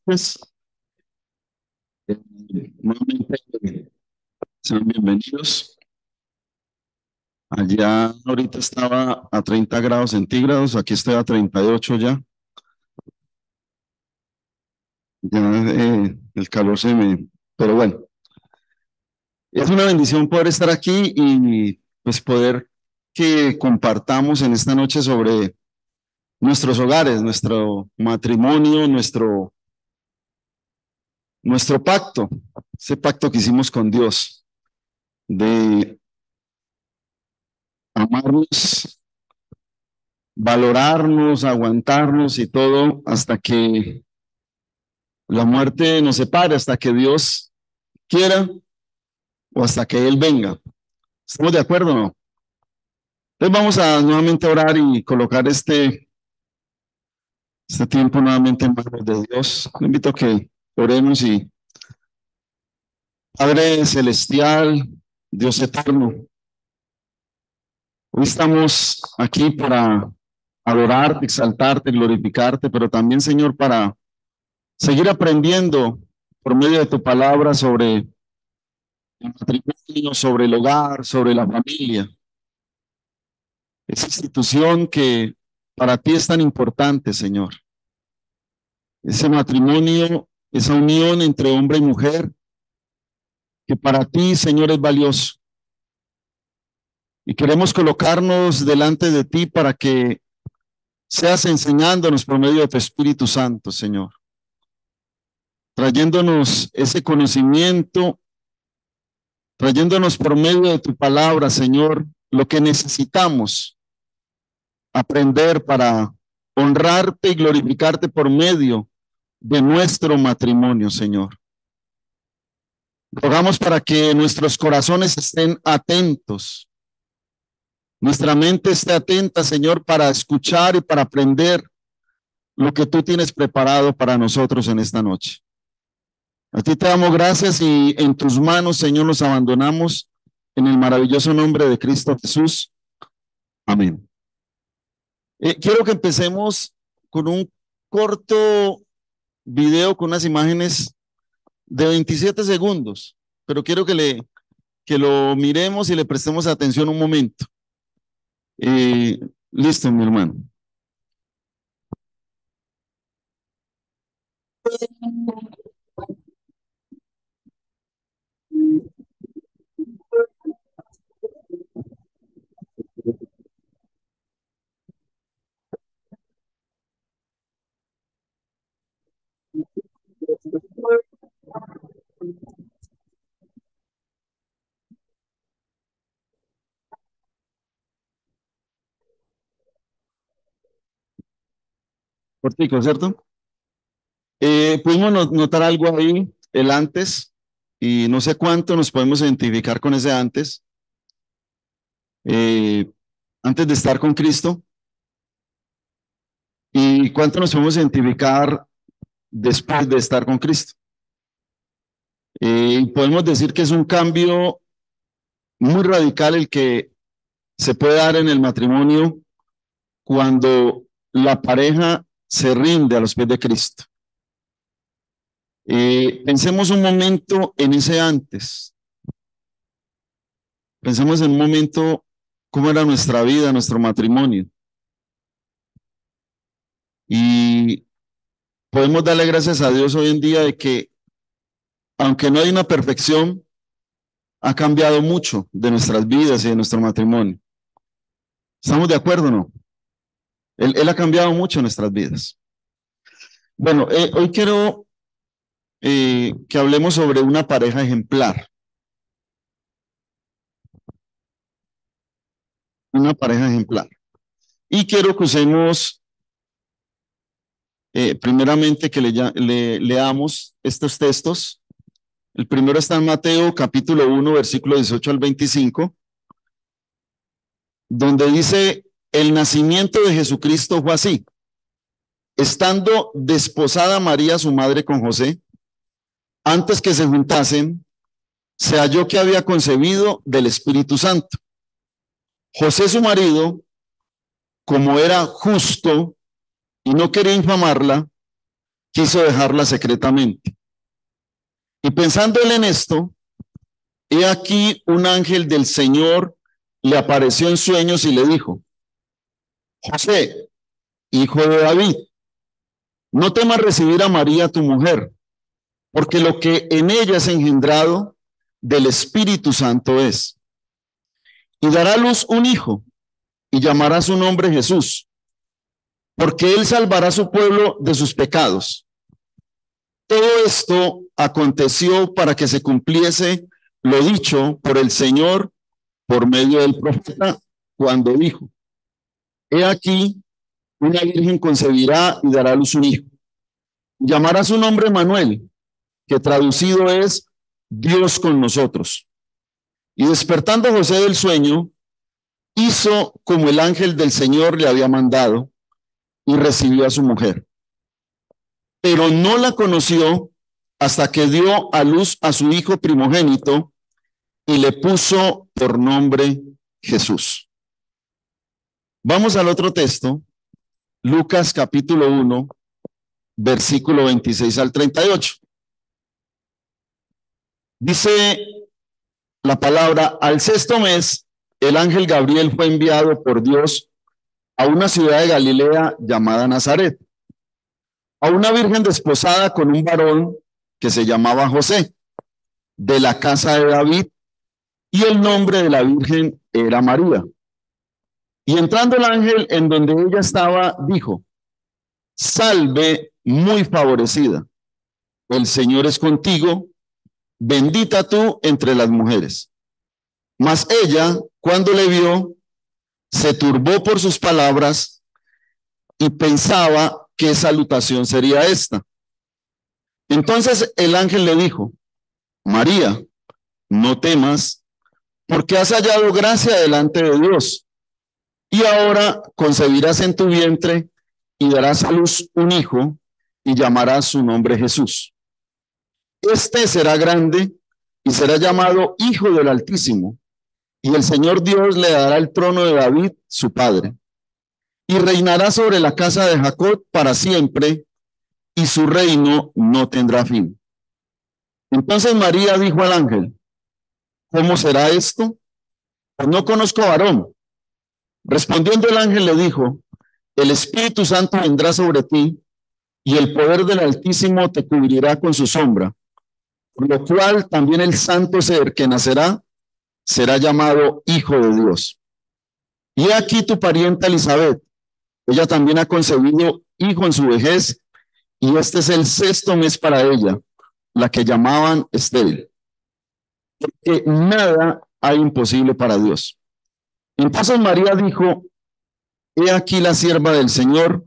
Pues, nuevamente, sean bienvenidos. Allá ahorita estaba a 30 grados centígrados, aquí estoy a 38 ya. Ya el calor se me... Pero bueno, es una bendición poder estar aquí y pues poder que compartamos en esta noche sobre nuestros hogares, nuestro matrimonio, nuestro pacto, ese pacto que hicimos con Dios de amarnos, valorarnos, aguantarnos y todo hasta que la muerte nos separe, hasta que Dios quiera o hasta que Él venga. ¿Estamos de acuerdo o no? Entonces vamos a nuevamente orar y colocar este tiempo nuevamente en manos de Dios. Le invito a que oremos y Padre Celestial, Dios eterno, hoy estamos aquí para adorarte, exaltarte, glorificarte, pero también, Señor, para seguir aprendiendo por medio de tu palabra sobre el matrimonio, sobre el hogar, sobre la familia. Esa institución que para ti es tan importante, Señor. Ese matrimonio, esa unión entre hombre y mujer, que para ti, Señor, es valioso. Y queremos colocarnos delante de ti para que seas enseñándonos por medio de tu Espíritu Santo, Señor. Trayéndonos ese conocimiento, trayéndonos por medio de tu palabra, Señor, lo que necesitamos aprender para honrarte y glorificarte por medio de nuestro matrimonio, Señor. Rogamos para que nuestros corazones estén atentos, nuestra mente esté atenta, Señor, para escuchar y para aprender lo que tú tienes preparado para nosotros en esta noche. A ti te damos gracias y en tus manos, Señor, nos abandonamos en el maravilloso nombre de Cristo Jesús. Amén. Quiero que empecemos con un corto video con unas imágenes de 27 segundos, pero quiero que lo miremos y le prestemos atención un momento. Eh, Listo, mi hermano. Cortico, ¿cierto? Pudimos notar algo ahí, el antes, y no sé cuánto nos podemos identificar con ese antes, eh, antes de estar con Cristo, y cuánto nos podemos identificar después de estar con Cristo. Podemos decir que es un cambio muy radical el que se puede dar en el matrimonio cuando la pareja se rinde a los pies de Cristo. Pensemos un momento en ese antes. Pensemos en un momento cómo era nuestra vida, nuestro matrimonio. Y podemos darle gracias a Dios hoy en día de que, aunque no hay una perfección, ha cambiado mucho de nuestras vidas y de nuestro matrimonio. ¿Estamos de acuerdo o no? Él ha cambiado mucho nuestras vidas. Bueno, hoy quiero que hablemos sobre una pareja ejemplar. Una pareja ejemplar. Y quiero que usemos, primeramente, que leamos estos textos. El primero está en Mateo capítulo 1, versículo 18 al 25, donde dice, el nacimiento de Jesucristo fue así. Estando desposada María, su madre, con José, antes que se juntasen, se halló que había concebido del Espíritu Santo. José, su marido, como era justo y no quería infamarla, quiso dejarla secretamente. Y pensando él en esto, he aquí un ángel del Señor le apareció en sueños y le dijo: José, hijo de David, no temas recibir a María tu mujer, porque lo que en ella es engendrado del Espíritu Santo es. Y dará a luz un hijo, y llamará su nombre Jesús, porque él salvará a su pueblo de sus pecados. Todo esto aconteció para que se cumpliese lo dicho por el Señor por medio del profeta, cuando dijo: He aquí, una virgen concebirá y dará a luz un hijo. Llamará su nombre Manuel, que traducido es Dios con nosotros. Y despertando José del sueño, hizo como el ángel del Señor le había mandado y recibió a su mujer. Pero no la conoció hasta que dio a luz a su hijo primogénito y le puso por nombre Jesús. Vamos al otro texto, Lucas capítulo 1, versículo 26 al 38. Dice la palabra: al sexto mes, el ángel Gabriel fue enviado por Dios a una ciudad de Galilea llamada Nazaret, a una virgen desposada con un varón que se llamaba José, de la casa de David, y el nombre de la virgen era María. Y entrando el ángel en donde ella estaba, dijo: Salve, muy favorecida, el Señor es contigo, bendita tú entre las mujeres. Mas ella, cuando le vio, se turbó por sus palabras y pensaba qué salutación sería esta. Entonces el ángel le dijo: María, no temas, porque has hallado gracia delante de Dios. Y ahora concebirás en tu vientre y darás a luz un hijo y llamarás su nombre Jesús. Este será grande y será llamado Hijo del Altísimo, y el Señor Dios le dará el trono de David, su padre, y reinará sobre la casa de Jacob para siempre, y su reino no tendrá fin. Entonces María dijo al ángel: ¿Cómo será esto? Pues no conozco varón. Respondiendo el ángel le dijo: el Espíritu Santo vendrá sobre ti, y el poder del Altísimo te cubrirá con su sombra, por lo cual también el santo ser que nacerá será llamado Hijo de Dios. Y aquí tu parienta Elizabeth, ella también ha concebido hijo en su vejez, y este es el sexto mes para ella, la que llamaban estéril, porque nada hay imposible para Dios. Entonces María dijo: He aquí la sierva del Señor,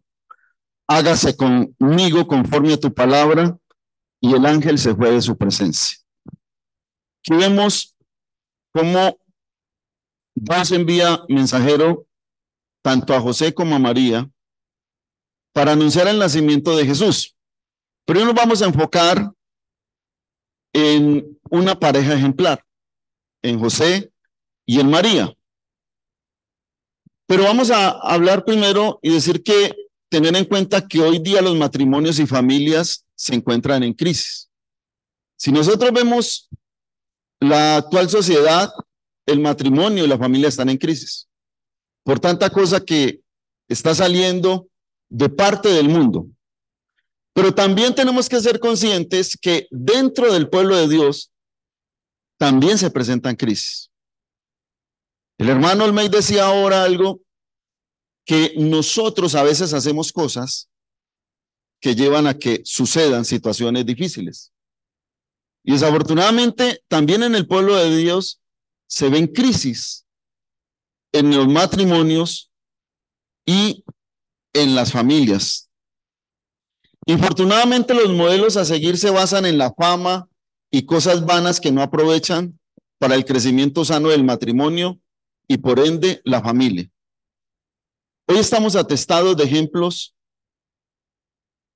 hágase conmigo conforme a tu palabra. Y el ángel se fue de su presencia. Aquí vemos cómo Dios envía mensajero tanto a José como a María para anunciar el nacimiento de Jesús. Pero hoy nos vamos a enfocar en una pareja ejemplar, en José y en María. Pero vamos a hablar primero y decir que tener en cuenta que hoy día los matrimonios y familias se encuentran en crisis. Si nosotros vemos la actual sociedad, el matrimonio y la familia están en crisis por tanta cosa que está saliendo de parte del mundo. Pero también tenemos que ser conscientes que dentro del pueblo de Dios también se presentan crisis. El hermano Olmey decía ahora algo, que nosotros a veces hacemos cosas que llevan a que sucedan situaciones difíciles. Y desafortunadamente también en el pueblo de Dios se ven crisis en los matrimonios y en las familias. Infortunadamente los modelos a seguir se basan en la fama y cosas vanas que no aprovechan para el crecimiento sano del matrimonio y por ende la familia. Hoy estamos atestados de ejemplos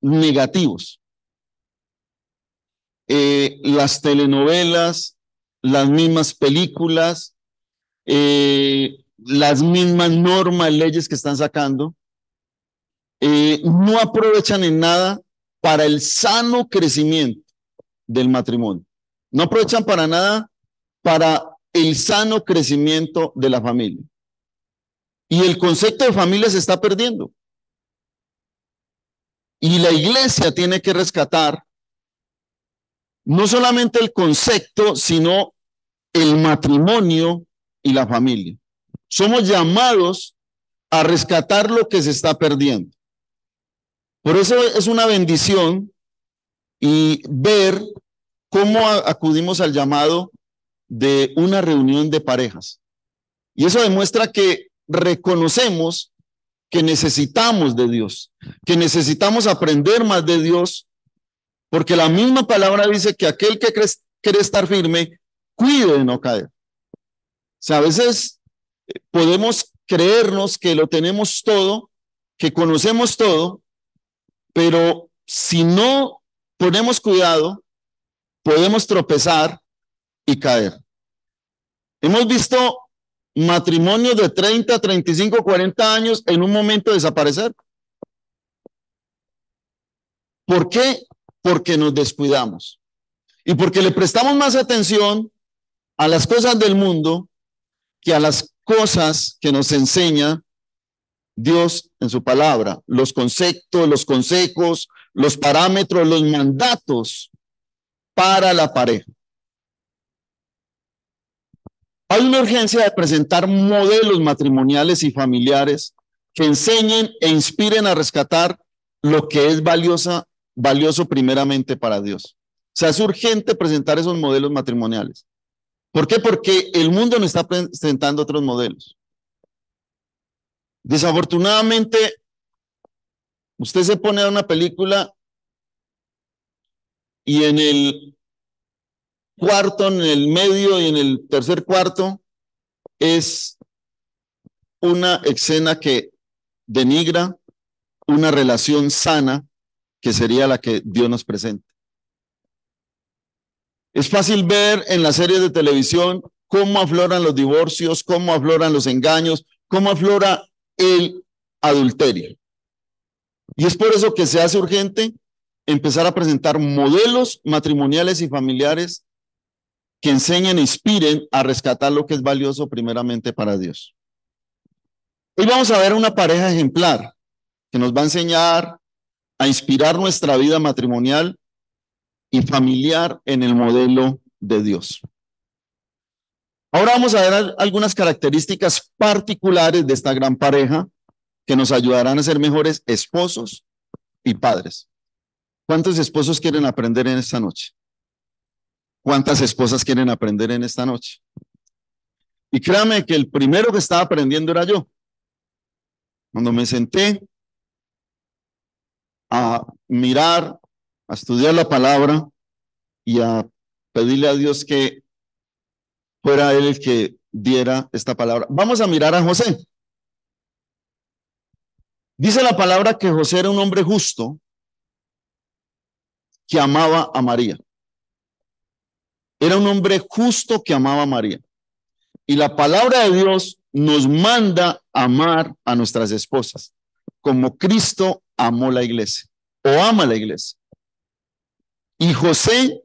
negativos. Las telenovelas, las mismas películas, las mismas normas, leyes que están sacando, no aprovechan en nada para el sano crecimiento del matrimonio. No aprovechan para nada para el sano crecimiento de la familia. Y el concepto de familia se está perdiendo. Y la iglesia tiene que rescatar no solamente el concepto, sino el matrimonio y la familia. Somos llamados a rescatar lo que se está perdiendo. Por eso es una bendición y ver cómo acudimos al llamado de una reunión de parejas. Y eso demuestra que reconocemos que necesitamos de Dios, que necesitamos aprender más de Dios, porque la misma palabra dice que aquel que quiere estar firme, cuide de no caer. O sea, a veces podemos creernos que lo tenemos todo, que conocemos todo, pero si no ponemos cuidado, podemos tropezar y caer. Hemos visto matrimonios de 30, 35, 40 años en un momento desaparecer. ¿Por qué? Porque nos descuidamos y porque le prestamos más atención a las cosas del mundo que a las cosas que nos enseña Dios en su palabra, los conceptos, los consejos, los parámetros, los mandatos para la pareja. Hay una urgencia de presentar modelos matrimoniales y familiares que enseñen e inspiren a rescatar lo que es valioso primeramente para Dios. O sea, es urgente presentar esos modelos matrimoniales. ¿Por qué? Porque el mundo nos está presentando otros modelos. Desafortunadamente, usted se pone a una película y en el cuarto, en el medio y en el tercer cuarto es una escena que denigra una relación sana que sería la que Dios nos presenta. Es fácil ver en las series de televisión cómo afloran los divorcios, cómo afloran los engaños, cómo aflora el adulterio. Y es por eso que se hace urgente empezar a presentar modelos matrimoniales y familiares que enseñen e inspiren a rescatar lo que es valioso primeramente para Dios. Hoy vamos a ver una pareja ejemplar que nos va a enseñar a inspirar nuestra vida matrimonial y familiar en el modelo de Dios. Ahora vamos a ver algunas características particulares de esta gran pareja que nos ayudarán a ser mejores esposos y padres. ¿Cuántos esposos quieren aprender en esta noche? ¿Cuántas esposas quieren aprender en esta noche? Y créame que el primero que estaba aprendiendo era yo. Cuando me senté a mirar, a estudiar la palabra y a pedirle a Dios que fuera Él el que diera esta palabra. Vamos a mirar a José. Dice la palabra que José era un hombre justo que amaba a María. Era un hombre justo que amaba a María. Y la palabra de Dios nos manda amar a nuestras esposas, como Cristo amó la iglesia, o ama la iglesia. Y José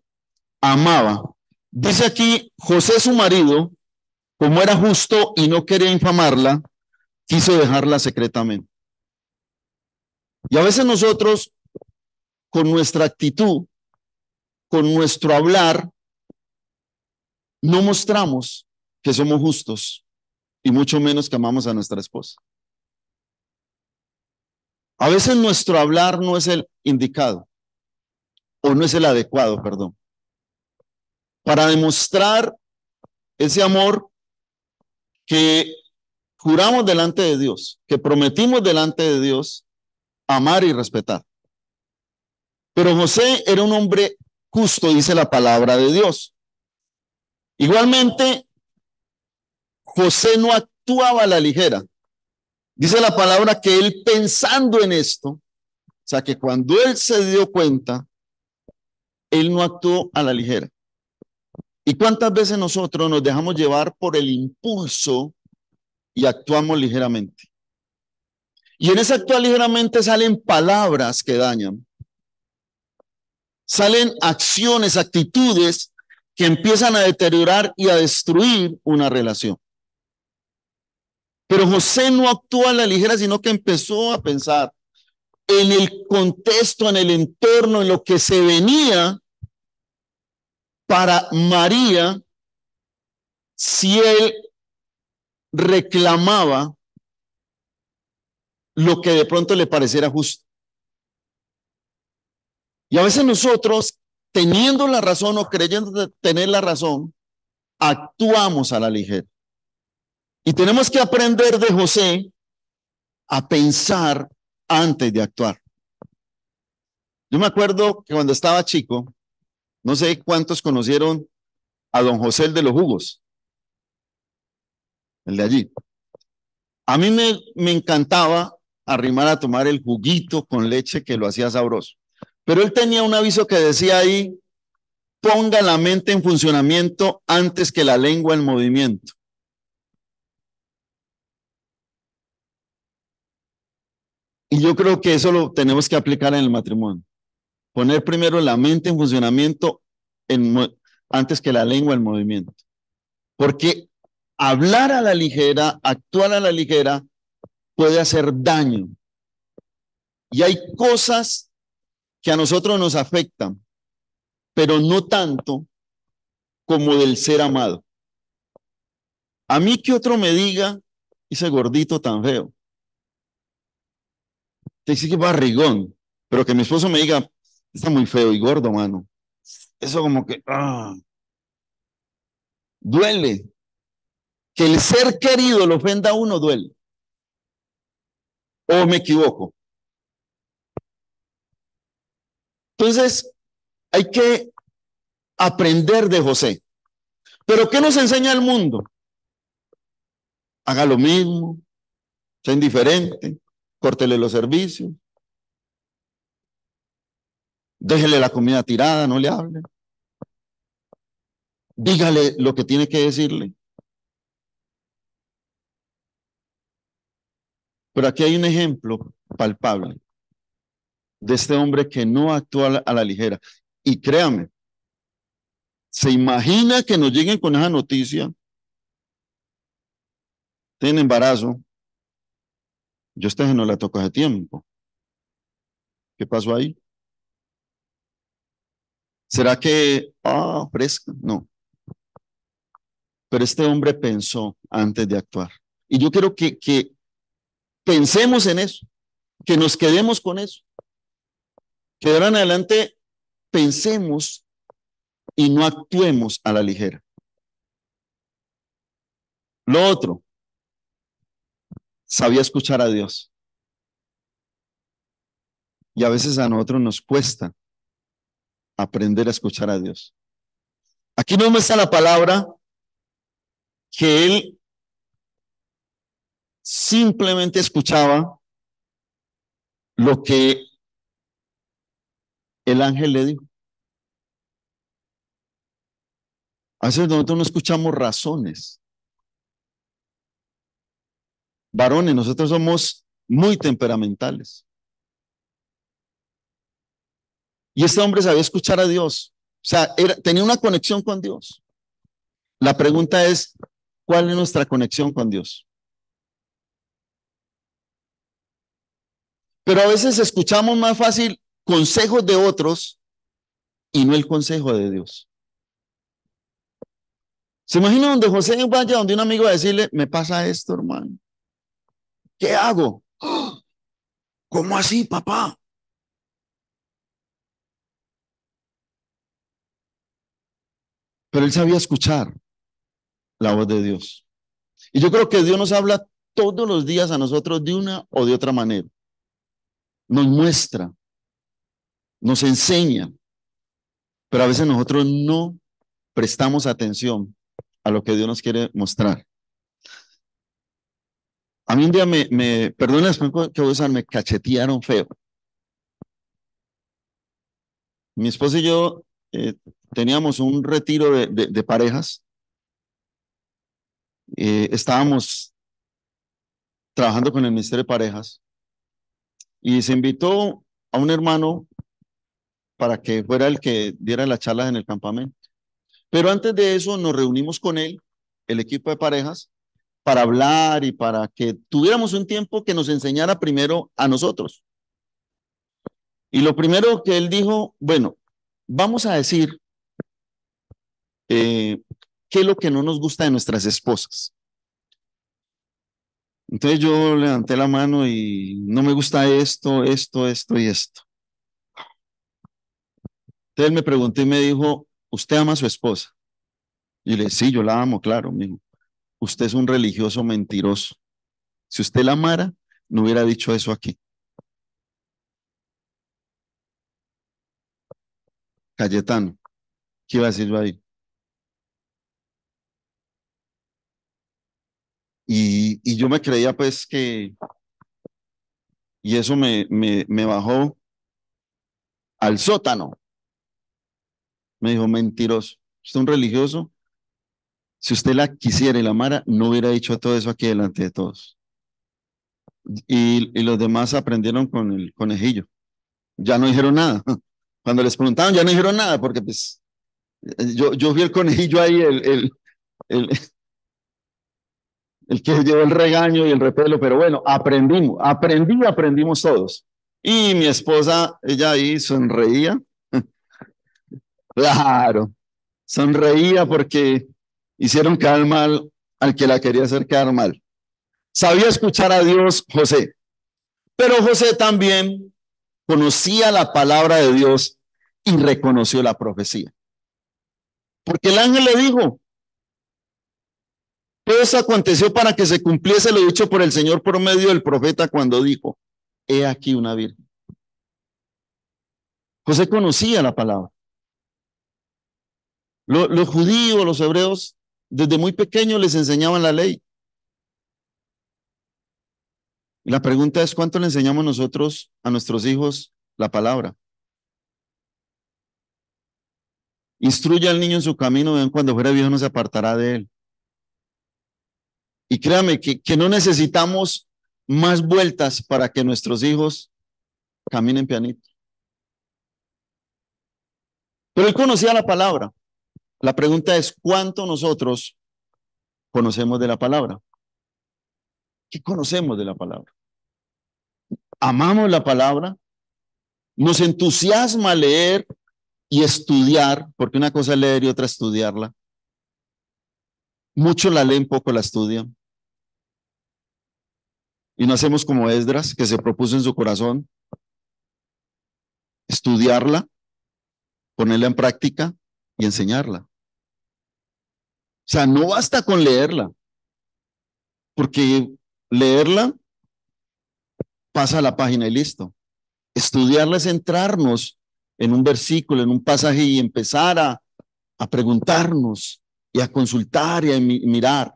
amaba. Dice aquí, José su marido, como era justo y no quería infamarla, quiso dejarla secretamente. Y a veces nosotros, con nuestra actitud, con nuestro hablar, no mostramos que somos justos y mucho menos que amamos a nuestra esposa. A veces nuestro hablar no es el indicado o no es el adecuado, perdón, para demostrar ese amor que juramos delante de Dios, que prometimos delante de Dios amar y respetar. Pero José era un hombre justo, dice la palabra de Dios. Igualmente, José no actuaba a la ligera. Dice la palabra que él pensando en esto, o sea que cuando él se dio cuenta, él no actuó a la ligera. ¿Y cuántas veces nosotros nos dejamos llevar por el impulso y actuamos ligeramente? Y en ese actuar ligeramente salen palabras que dañan. Salen acciones, actitudes que empiezan a deteriorar y a destruir una relación. Pero José no actuó a la ligera, sino que empezó a pensar en el contexto, en el entorno, en lo que se venía para María si él reclamaba lo que de pronto le pareciera justo. Y a veces nosotros, teniendo la razón o creyendo tener la razón, actuamos a la ligera. Y tenemos que aprender de José a pensar antes de actuar. Yo me acuerdo que cuando estaba chico, no sé cuántos conocieron a don José el de los jugos, el de allí. A mí me encantaba arrimar a tomar el juguito con leche que lo hacía sabroso. Pero él tenía un aviso que decía ahí, ponga la mente en funcionamiento antes que la lengua en movimiento. Y yo creo que eso lo tenemos que aplicar en el matrimonio. Poner primero la mente en funcionamiento antes que la lengua en movimiento. Porque hablar a la ligera, actuar a la ligera, puede hacer daño. Y hay cosas que a nosotros nos afectan, pero no tanto como del ser amado. A mí que otro me diga, ese gordito tan feo, te dice que barrigón, pero que mi esposo me diga, está muy feo y gordo, mano. Eso como que duele. Que el ser querido lo ofenda a uno duele. ¿O me equivoco? Entonces, hay que aprender de José. ¿Pero qué nos enseña el mundo? Haga lo mismo, sea indiferente, córtele los servicios, déjele la comida tirada, no le hable, dígale lo que tiene que decirle. Pero aquí hay un ejemplo palpable de este hombre que no actúa a la ligera. Y créame, se imagina que nos lleguen con esa noticia, tiene embarazo, yo a esta no la toco hace tiempo. ¿Qué pasó ahí? ¿Será que, fresca? No. Pero este hombre pensó antes de actuar. Y yo quiero que pensemos en eso, que nos quedemos con eso, que de ahora en adelante pensemos y no actuemos a la ligera. Lo otro, sabía escuchar a Dios. Y a veces a nosotros nos cuesta aprender a escuchar a Dios. Aquí nos muestra la palabra que él simplemente escuchaba lo que el ángel le dijo. A veces nosotros no escuchamos razones. Varones, nosotros somos muy temperamentales. Y este hombre sabía escuchar a Dios. O sea, tenía una conexión con Dios. La pregunta es, ¿cuál es nuestra conexión con Dios? Pero a veces escuchamos más fácil consejos de otros y no el consejo de Dios. ¿Se imagina donde José vaya donde un amigo a decirle, me pasa esto, hermano? ¿Qué hago? ¡Oh! ¿Cómo así, papá? Pero él sabía escuchar la voz de Dios. Y yo creo que Dios nos habla todos los días a nosotros de una o de otra manera. Nos muestra, nos enseña, pero a veces nosotros no prestamos atención a lo que Dios nos quiere mostrar. A mí un día perdón que voy a usar, me cachetearon feo. Mi esposa y yo teníamos un retiro de parejas. Estábamos trabajando con el Ministerio de Parejas y se invitó a un hermano para que fuera el que diera las charlas en el campamento. Pero antes de eso nos reunimos con él, el equipo de parejas, para hablar y para que tuviéramos un tiempo que nos enseñara primero a nosotros. Y lo primero que él dijo, bueno, vamos a decir qué es lo que no nos gusta de nuestras esposas. Entonces yo levanté la mano y no me gusta esto, esto, esto y esto. Entonces él me preguntó y me dijo, ¿usted ama a su esposa? Y le dije, sí, yo la amo, claro. Me dijo, usted es un religioso mentiroso. Si usted la amara, no hubiera dicho eso aquí. Cayetano, ¿qué iba a decir yo ahí? Y yo me creía pues que, y eso me bajó al sótano. Me dijo, mentiroso. Usted es un religioso. Si usted la quisiera y la amara, no hubiera dicho todo eso aquí delante de todos. Y los demás aprendieron con el conejillo. Ya no dijeron nada. Cuando les preguntaban, ya no dijeron nada, porque pues yo vi el conejillo ahí, el, el que llevó el regaño y el repelo, pero bueno, aprendimos todos. Y mi esposa, ella ahí sonreía, claro, sonreía porque hicieron quedar mal al que la quería hacer quedar mal. Sabía escuchar a Dios José, pero José también conocía la palabra de Dios y reconoció la profecía. Porque el ángel le dijo, todo eso aconteció para que se cumpliese lo dicho por el Señor por medio del profeta cuando dijo, he aquí una virgen. José conocía la palabra. Los judíos, los hebreos, desde muy pequeños les enseñaban la ley. Y la pregunta es, ¿cuánto le enseñamos nosotros a nuestros hijos la palabra? Instruye al niño en su camino, ven cuando fuera viejo no se apartará de él. Y créame que no necesitamos más vueltas para que nuestros hijos caminen pianito. Pero él conocía la palabra. La pregunta es, ¿cuánto nosotros conocemos de la palabra? ¿Qué conocemos de la palabra? ¿Amamos la palabra? ¿Nos entusiasma leer y estudiar? Porque una cosa es leer y otra estudiarla. Muchos la leen, poco la estudian. Y no hacemos como Esdras, que se propuso en su corazón estudiarla, ponerla en práctica y enseñarla. O sea, no basta con leerla, porque leerla pasa a la página y listo. Estudiarla es entrarnos en un versículo, en un pasaje y empezar a preguntarnos y a consultar y a mirar.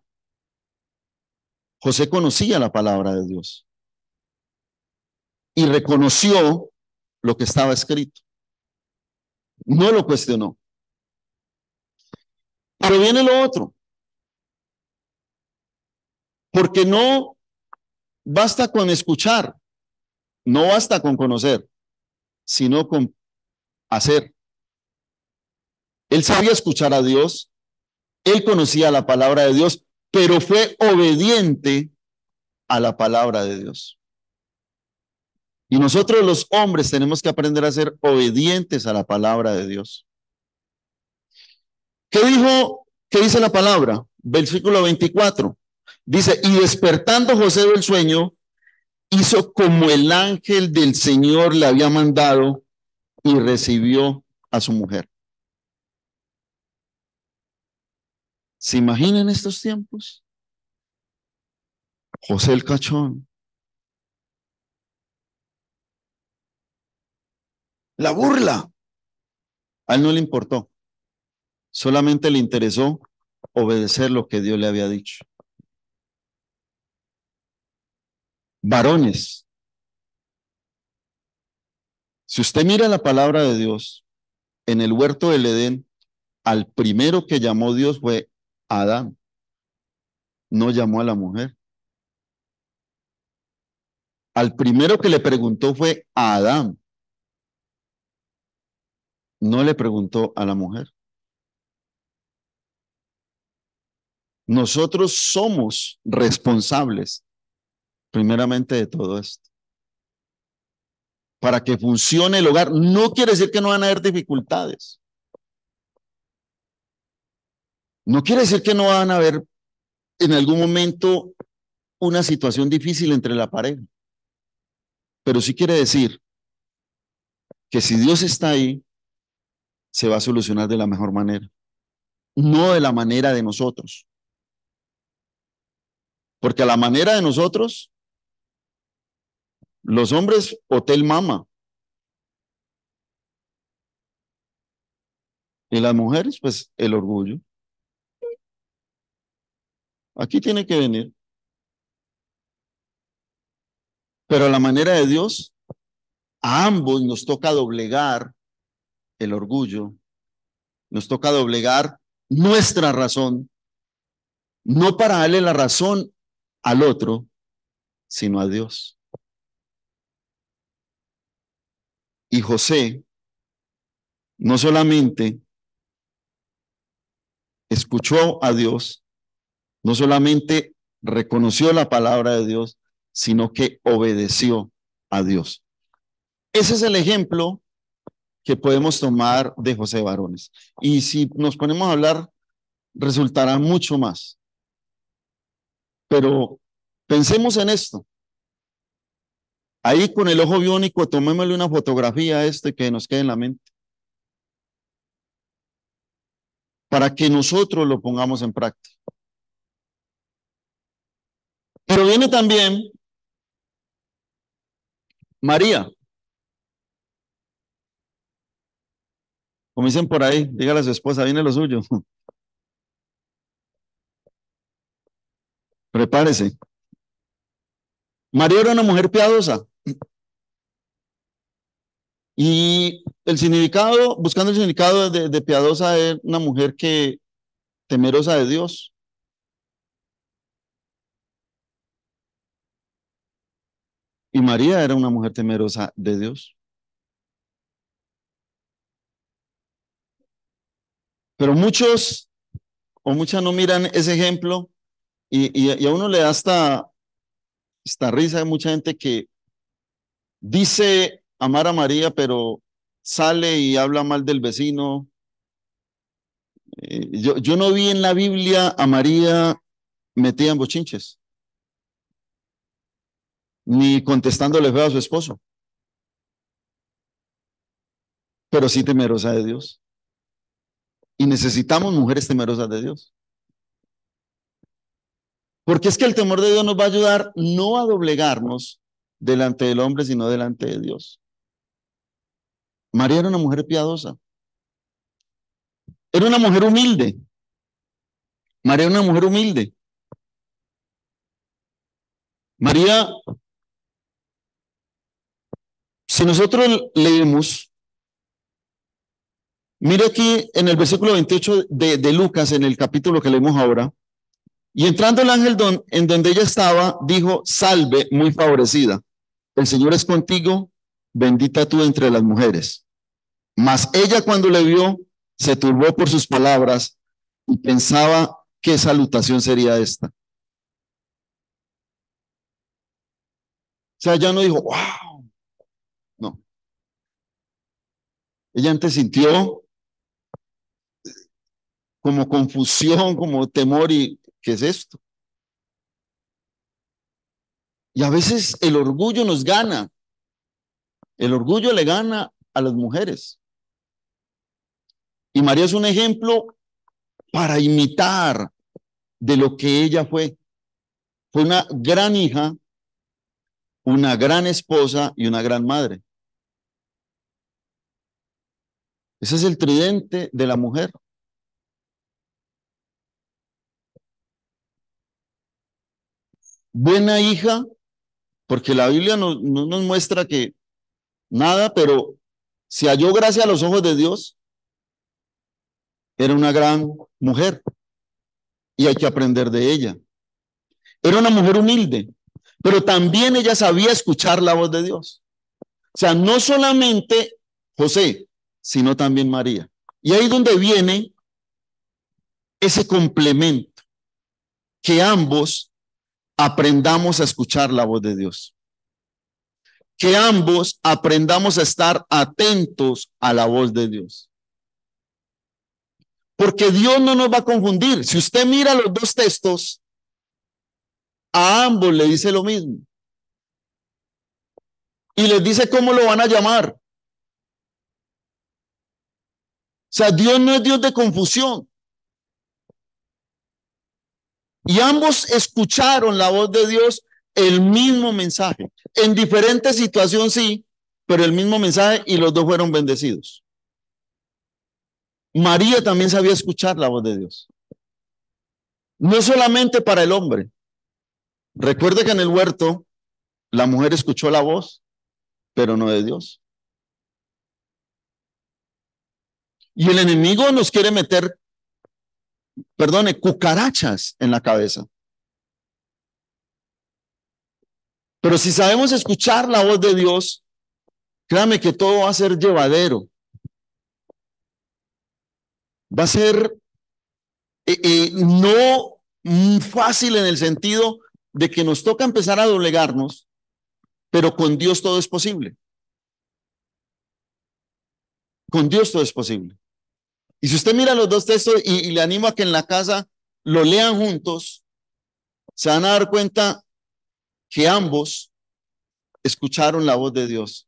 José conocía la palabra de Dios y reconoció lo que estaba escrito. No lo cuestionó. Pero viene lo otro, porque no basta con escuchar, no basta con conocer, sino con hacer. Él sabía escuchar a Dios, él conocía la palabra de Dios, pero fue obediente a la palabra de Dios. Y nosotros los hombres tenemos que aprender a ser obedientes a la palabra de Dios. ¿Qué dijo? ¿Qué dice la palabra? Versículo 24. Dice, y despertando José del sueño, hizo como el ángel del Señor le había mandado y recibió a su mujer. ¿Se imaginan estos tiempos? José el cachón. La burla. A él no le importó. Solamente le interesó obedecer lo que Dios le había dicho. Varones, si usted mira la palabra de Dios, en el huerto del Edén, al primero que llamó Dios fue Adán, no llamó a la mujer. Al primero que le preguntó fue a Adán. No le preguntó a la mujer. Nosotros somos responsables primeramente de todo esto. Para que funcione el hogar, no quiere decir que no van a haber dificultades. No quiere decir que no van a haber en algún momento una situación difícil entre la pareja. Pero sí quiere decir que si Dios está ahí, se va a solucionar de la mejor manera. No de la manera de nosotros. Porque a la manera de nosotros, los hombres, hotel mama. Y las mujeres, pues el orgullo. Aquí tiene que venir. Pero a la manera de Dios, a ambos nos toca doblegar el orgullo, nos toca doblegar nuestra razón, no para darle la razón al otro, sino a Dios. Y José no solamente escuchó a Dios, no solamente reconoció la palabra de Dios, sino que obedeció a Dios. Ese es el ejemplo que podemos tomar de José, varones. Y si nos ponemos a hablar, resultará mucho más. Pero pensemos en esto. Ahí con el ojo biónico, tomémosle una fotografía a este que nos quede en la mente, para que nosotros lo pongamos en práctica. Pero viene también María, como dicen por ahí, dígale a su esposa, viene lo suyo. Prepárese. María era una mujer piadosa. Y el significado, buscando el significado de piadosa, es una mujer que temerosa de Dios. Y María era una mujer temerosa de Dios. Pero muchos o muchas no miran ese ejemplo y a uno le da esta risa de mucha gente que dice amar a María, pero sale y habla mal del vecino. Yo no vi en la Biblia a María metida en bochinches, ni contestándole feo a su esposo, pero sí temerosa de Dios. Y necesitamos mujeres temerosas de Dios. Porque es que el temor de Dios nos va a ayudar no a doblegarnos delante del hombre, sino delante de Dios. María era una mujer piadosa. Era una mujer humilde. María era una mujer humilde. María, si nosotros leemos, mire aquí en el versículo 28 de Lucas, en el capítulo que leemos ahora, y entrando el ángel en donde ella estaba, dijo, salve, muy favorecida, el Señor es contigo, bendita tú entre las mujeres. Mas ella cuando le vio, se turbó por sus palabras y pensaba qué salutación sería esta. O sea, ella no dijo, wow, no. Ella antes sintió como confusión, como temor y ¿qué es esto? Y a veces el orgullo nos gana. El orgullo le gana a las mujeres. Y María es un ejemplo para imitar de lo que ella fue. Fue una gran hija, una gran esposa y una gran madre. Ese es el tridente de la mujer. Buena hija, porque la Biblia no nos muestra que nada, pero si halló gracia a los ojos de Dios, era una gran mujer y hay que aprender de ella. Era una mujer humilde, pero también ella sabía escuchar la voz de Dios. O sea, no solamente José sino también María. Y ahí es donde viene ese complemento, que ambos aprendamos a escuchar la voz de Dios, que ambos aprendamos a estar atentos a la voz de Dios. Porque Dios no nos va a confundir. Si usted mira los dos textos, a ambos le dice lo mismo. Y les dice cómo lo van a llamar. O sea, Dios no es Dios de confusión. Y ambos escucharon la voz de Dios, el mismo mensaje. En diferentes situaciones sí, pero el mismo mensaje, y los dos fueron bendecidos. María también sabía escuchar la voz de Dios. No solamente para el hombre. Recuerde que en el huerto la mujer escuchó la voz, pero no de Dios. Y el enemigo nos quiere meter, perdone, cucarachas en la cabeza. Pero si sabemos escuchar la voz de Dios, créame que todo va a ser llevadero. Va a ser no fácil en el sentido de que nos toca empezar a doblegarnos, pero con Dios todo es posible. Con Dios todo es posible. Y si usted mira los dos textos y le animo a que en la casa lo lean juntos, se van a dar cuenta que ambos escucharon la voz de Dios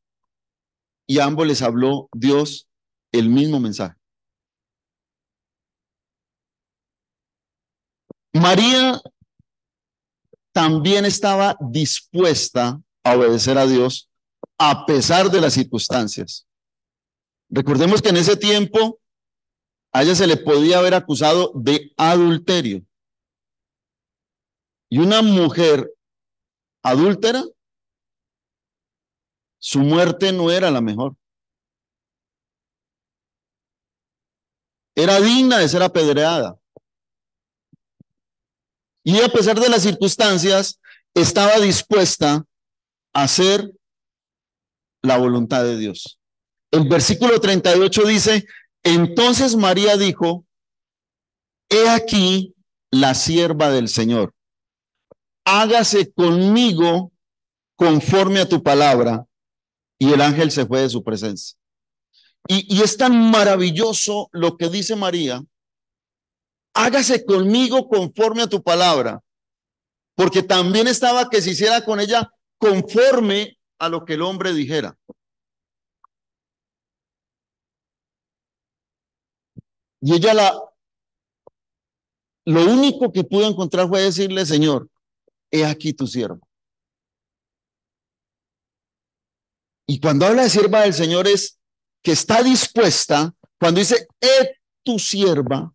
y a ambos les habló Dios el mismo mensaje. María también estaba dispuesta a obedecer a Dios a pesar de las circunstancias. Recordemos que en ese tiempo a ella se le podía haber acusado de adulterio. Y una mujer adúltera, su muerte no era la mejor. Era digna de ser apedreada. Y a pesar de las circunstancias, estaba dispuesta a hacer la voluntad de Dios. El versículo 38 dice, entonces María dijo, he aquí la sierva del Señor. Hágase conmigo conforme a tu palabra. Y el ángel se fue de su presencia. Y es tan maravilloso lo que dice María. Hágase conmigo conforme a tu palabra. Porque también estaba que se hiciera con ella conforme a lo que el hombre dijera. Y ella lo único que pudo encontrar fue decirle, Señor, he aquí tu sierva. Y cuando habla de sierva del Señor es que está dispuesta, cuando dice, he tu sierva,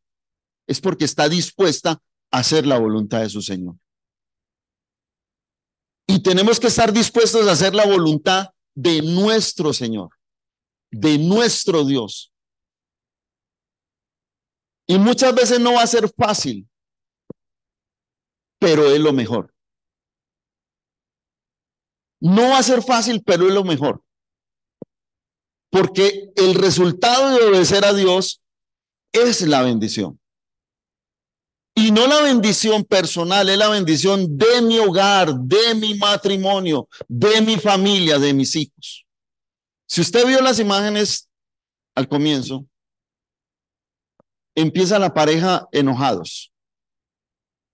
es porque está dispuesta a hacer la voluntad de su Señor. Y tenemos que estar dispuestos a hacer la voluntad de nuestro Señor, de nuestro Dios. Y muchas veces no va a ser fácil, pero es lo mejor. No va a ser fácil, pero es lo mejor. Porque el resultado de obedecer a Dios es la bendición. Y no la bendición personal, es la bendición de mi hogar, de mi matrimonio, de mi familia, de mis hijos. Si usted vio las imágenes al comienzo, empieza la pareja enojados,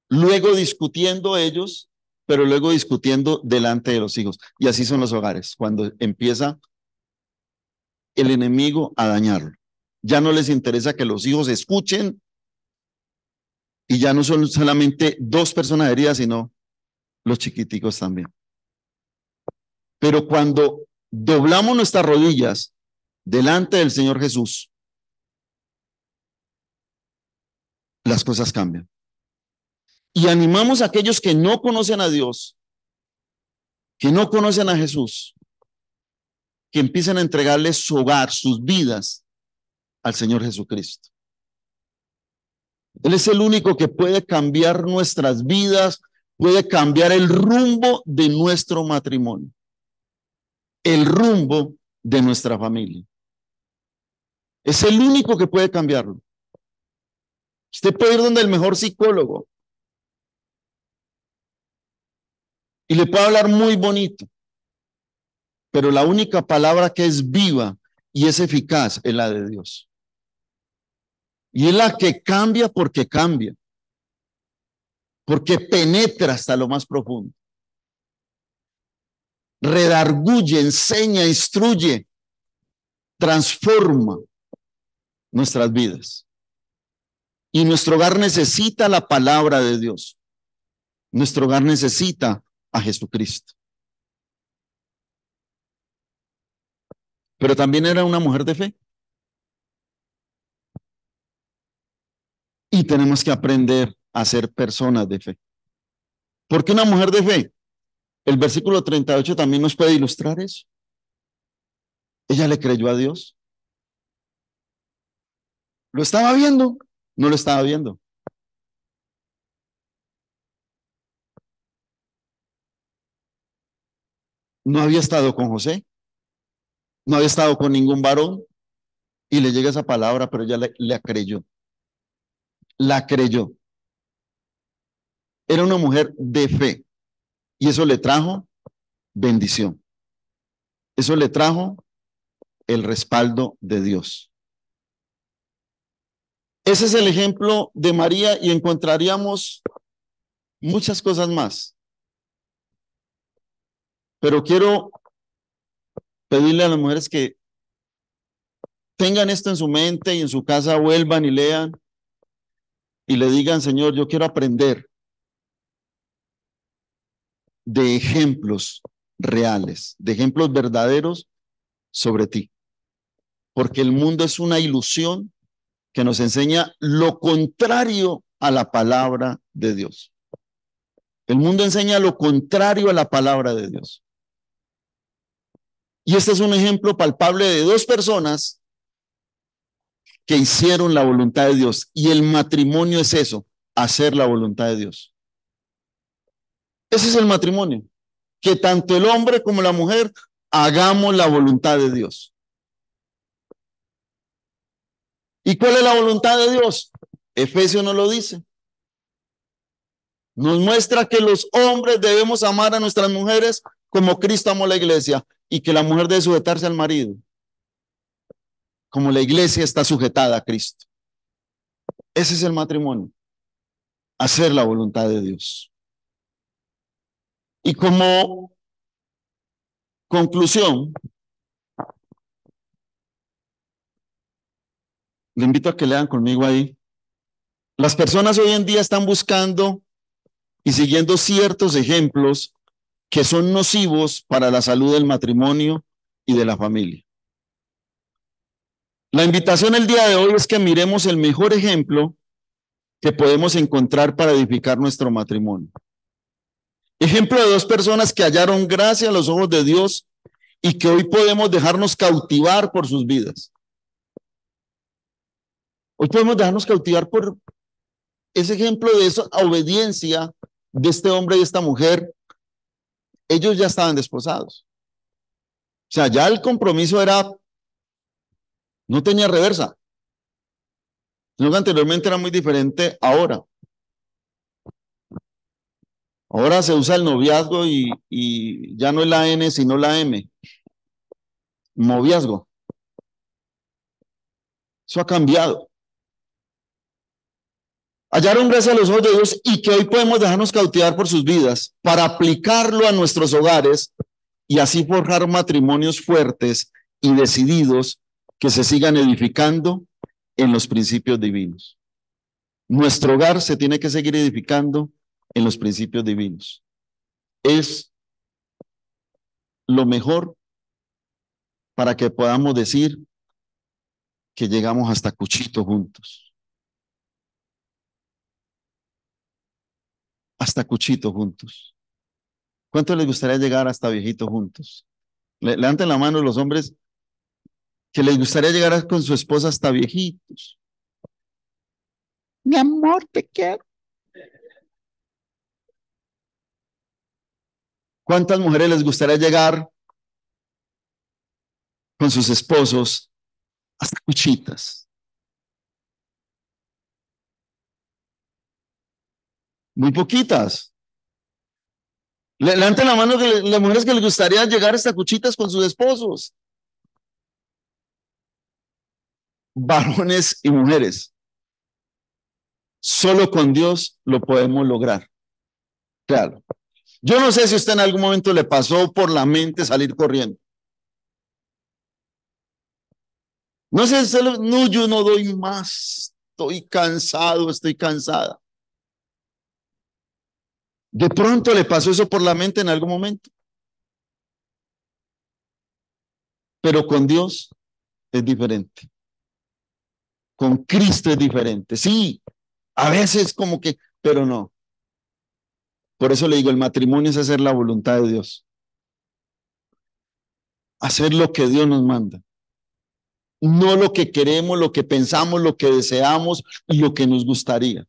luego discutiendo ellos, pero luego discutiendo delante de los hijos. Y así son los hogares, cuando empieza el enemigo a dañarlo. Ya no les interesa que los hijos escuchen y ya no son solamente dos personas heridas, sino los chiquiticos también. Pero cuando doblamos nuestras rodillas delante del Señor Jesús, las cosas cambian. Y animamos a aquellos que no conocen a Dios, que no conocen a Jesús, que empiecen a entregarles su hogar, sus vidas al Señor Jesucristo. Él es el único que puede cambiar nuestras vidas, puede cambiar el rumbo de nuestro matrimonio, el rumbo de nuestra familia. Es el único que puede cambiarlo. Usted puede ir donde el mejor psicólogo y le puede hablar muy bonito, pero la única palabra que es viva y es eficaz es la de Dios. Y es la que cambia, porque penetra hasta lo más profundo. Redarguye, enseña, instruye, transforma nuestras vidas. Y nuestro hogar necesita la palabra de Dios. Nuestro hogar necesita a Jesucristo. Pero también era una mujer de fe. Y tenemos que aprender a ser personas de fe. ¿Por qué una mujer de fe? El versículo 38 también nos puede ilustrar eso. Ella le creyó a Dios. ¿Lo estaba viendo? No lo estaba viendo. No había estado con José. No había estado con ningún varón. Y le llega esa palabra, pero ella le creyó. La creyó. Era una mujer de fe. Y eso le trajo bendición. Eso le trajo el respaldo de Dios. Ese es el ejemplo de María y encontraríamos muchas cosas más. Pero quiero pedirle a las mujeres que tengan esto en su mente y en su casa vuelvan y lean y le digan, Señor, yo quiero aprender de ejemplos reales, de ejemplos verdaderos sobre ti. Porque el mundo es una ilusión que nos enseña lo contrario a la palabra de Dios. El mundo enseña lo contrario a la palabra de Dios. Y este es un ejemplo palpable de dos personas que hicieron la voluntad de Dios. Y el matrimonio es eso, hacer la voluntad de Dios. Ese es el matrimonio. Que tanto el hombre como la mujer hagamos la voluntad de Dios. ¿Y cuál es la voluntad de Dios? Efesios nos lo dice. Nos muestra que los hombres debemos amar a nuestras mujeres como Cristo amó a la iglesia y que la mujer debe sujetarse al marido, como la iglesia está sujetada a Cristo. Ese es el matrimonio, hacer la voluntad de Dios. Y como conclusión, le invito a que lean conmigo ahí. Las personas hoy en día están buscando y siguiendo ciertos ejemplos que son nocivos para la salud del matrimonio y de la familia. La invitación el día de hoy es que miremos el mejor ejemplo que podemos encontrar para edificar nuestro matrimonio. Ejemplo de dos personas que hallaron gracia a los ojos de Dios y que hoy podemos dejarnos cautivar por sus vidas. Hoy podemos dejarnos cautivar por ese ejemplo de esa obediencia de este hombre y esta mujer. Ellos ya estaban desposados. O sea, ya el compromiso era, no tenía reversa. Sino que anteriormente era muy diferente ahora. Ahora se usa el noviazgo y ya no es la N, sino la M. Noviazgo. Eso ha cambiado. Hallaron gracia a los ojos de Dios y que hoy podemos dejarnos cautivar por sus vidas para aplicarlo a nuestros hogares y así forjar matrimonios fuertes y decididos que se sigan edificando en los principios divinos. Nuestro hogar se tiene que seguir edificando en los principios divinos. Es lo mejor para que podamos decir que llegamos hasta Cuchito juntos. Hasta Cuchito juntos. ¿Cuánto les gustaría llegar hasta Viejito juntos? Levanten la mano los hombres que les gustaría llegar con su esposa hasta viejitos. Mi amor, te quiero. ¿Cuántas mujeres les gustaría llegar con sus esposos hasta cuchitas. Muy poquitas. Levanten la mano que las mujeres que les gustaría llegar hasta cuchitas con sus esposos. Varones y mujeres. Solo con Dios lo podemos lograr. Claro. Yo no sé si a usted en algún momento le pasó por la mente salir corriendo. No sé, no, yo no doy más. Estoy cansado, estoy cansada. De pronto le pasó eso por la mente en algún momento. Pero con Dios es diferente. Con Cristo es diferente. Sí, a veces como que, pero no. Por eso le digo, el matrimonio es hacer la voluntad de Dios. Hacer lo que Dios nos manda. No lo que queremos, lo que pensamos, lo que deseamos y lo que nos gustaría,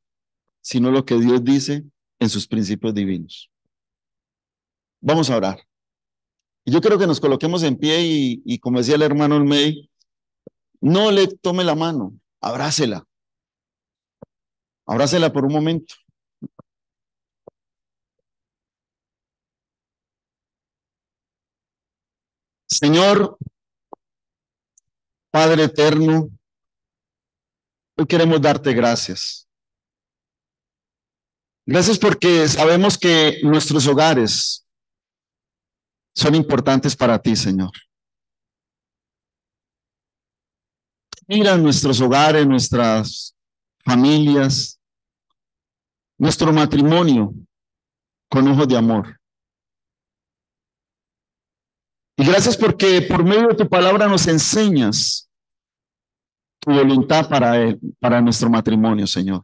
sino lo que Dios dice en sus principios divinos. Vamos a orar. Y yo creo que nos coloquemos en pie y como decía el hermano Olmey, no le tome la mano, abrácela. Abrácela por un momento. Señor, Padre eterno, hoy queremos darte gracias. Gracias porque sabemos que nuestros hogares son importantes para ti, Señor. Mira nuestros hogares, nuestras familias, nuestro matrimonio con ojos de amor. Y gracias porque por medio de tu palabra nos enseñas tu voluntad para nuestro matrimonio, Señor.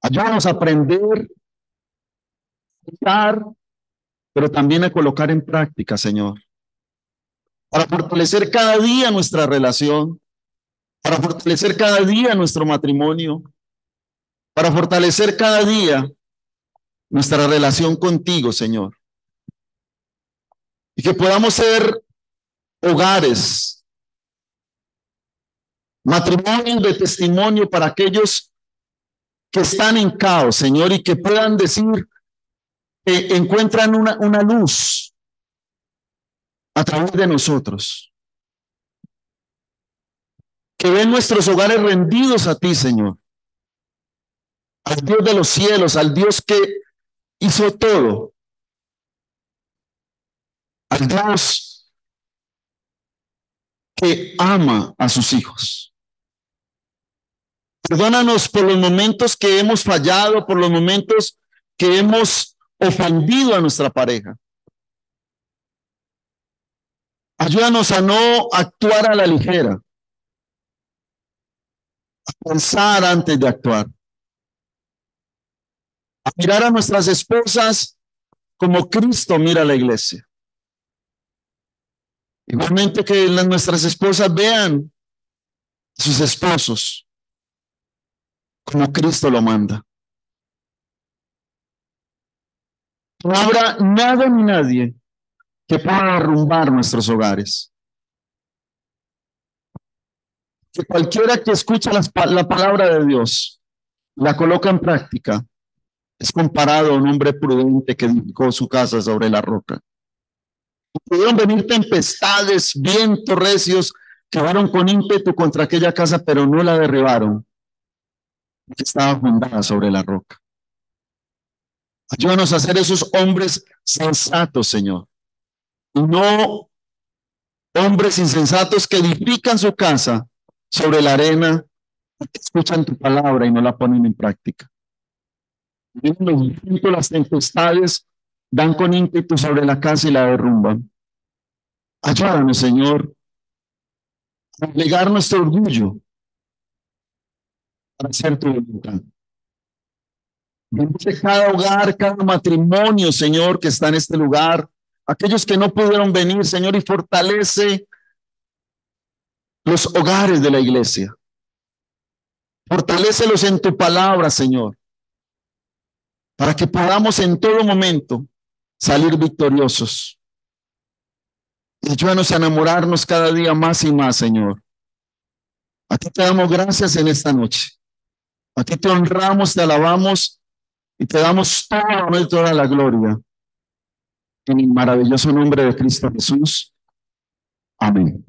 Ayúdanos a aprender, a pero también a colocar en práctica, Señor, para fortalecer cada día nuestra relación, para fortalecer cada día nuestro matrimonio, para fortalecer cada día nuestra relación contigo, Señor. Y que podamos ser hogares, matrimonios de testimonio para aquellos que están en caos, Señor, y que puedan decir que encuentran una luz a través de nosotros. Que ven nuestros hogares rendidos a ti, Señor. Al Dios de los cielos, al Dios que hizo todo. Al Dios que ama a sus hijos. Perdónanos por los momentos que hemos fallado, por los momentos que hemos ofendido a nuestra pareja. Ayúdanos a no actuar a la ligera, a pensar antes de actuar, a mirar a nuestras esposas como Cristo mira a la iglesia. Igualmente que nuestras esposas vean a sus esposos como Cristo lo manda. No habrá nada ni nadie que pueda derrumbar nuestros hogares. Que cualquiera que escucha la palabra de Dios, la coloca en práctica, es comparado a un hombre prudente que edificó su casa sobre la roca. Pudieron venir tempestades, vientos recios, que fueron con ímpetu contra aquella casa, pero no la derribaron, porque estaba fundada sobre la roca. Ayúdanos a ser esos hombres sensatos, Señor, y no hombres insensatos que edifican su casa sobre la arena, que escuchan tu palabra y no la ponen en práctica. Vienen los vientos, las tempestades, dan con ímpetu sobre la casa y la derrumban. Ayúdanos, Señor, a plegar nuestro orgullo para hacer tu voluntad. Bendice cada hogar, cada matrimonio, Señor, que está en este lugar. Aquellos que no pudieron venir, Señor, y fortalece los hogares de la iglesia. Fortalécelos en tu palabra, Señor, para que podamos en todo momento salir victoriosos. Y ayúdanos a enamorarnos cada día más y más, Señor. A ti te damos gracias en esta noche. A ti te honramos, te alabamos y te damos todo el honor y toda la gloria. En el maravilloso nombre de Cristo Jesús. Amén.